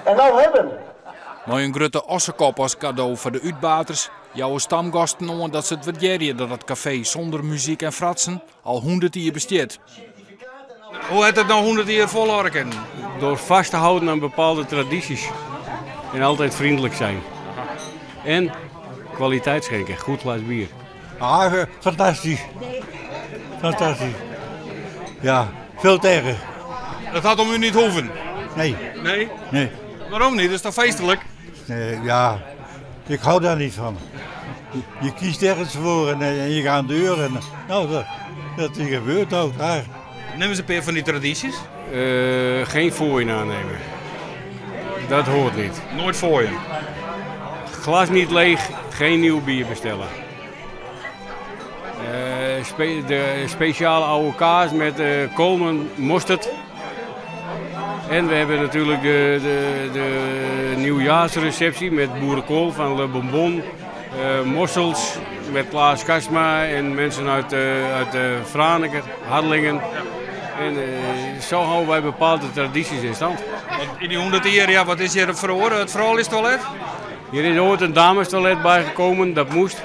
En nou hebben. Maar een grote ossekop als cadeau voor de uitbaters. Jouw stamgasten noemen dat ze het waarderen dat het café zonder muziek en fratsen al 100 jaar besteedt. Hoe heeft het nou 100 jaar volhouden? Door vast te houden aan bepaalde tradities. En altijd vriendelijk zijn. En kwaliteit schenken, goed glas bier. Ah, fantastisch. Fantastisch. Ja, veel tegen. Dat had om u niet hoeven. Nee. Nee? Nee. Waarom niet? Dat is toch feestelijk? Ja, ik hou daar niet van. Je kiest ergens voor en je gaat aan de deur. En, nou, dat gebeurt ook daar. Nemen ze een paar van die tradities? Geen fooien aannemen. Dat hoort niet. Nooit voor je. Glas niet leeg, geen nieuw bier bestellen. De speciale oude kaas met koolmen, mosterd. En we hebben natuurlijk de nieuwjaarsreceptie met boerenkool van Le Bonbon. Mossels met Klaas Kasma en mensen uit Franeker, Harlingen. En zo houden wij bepaalde tradities in stand. In die 100 jaar, ja, wat is hier voor het vrouwentoilet? Hier is ooit een damestoilet bijgekomen, dat moest.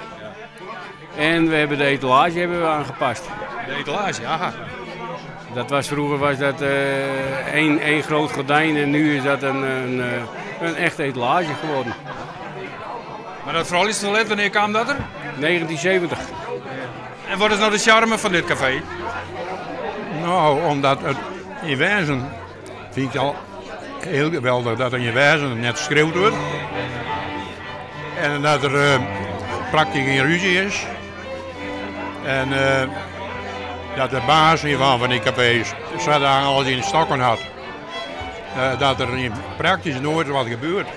En we hebben de etalage aangepast. De etalage, aha. Vroeger was dat één groot gordijn en nu is dat een echte etalage geworden. Maar dat vrouwentoilet, wanneer kwam dat er? 1970. En wat is nou de charme van dit café? Nou, omdat het in wijzen vind ik al heel geweldig dat er in wijzen net geschreeuwd wordt. En dat er praktisch geen ruzie is. En dat de baas hiervan van die cafés zodat alles in stokken had. Dat er praktisch nooit wat gebeurt.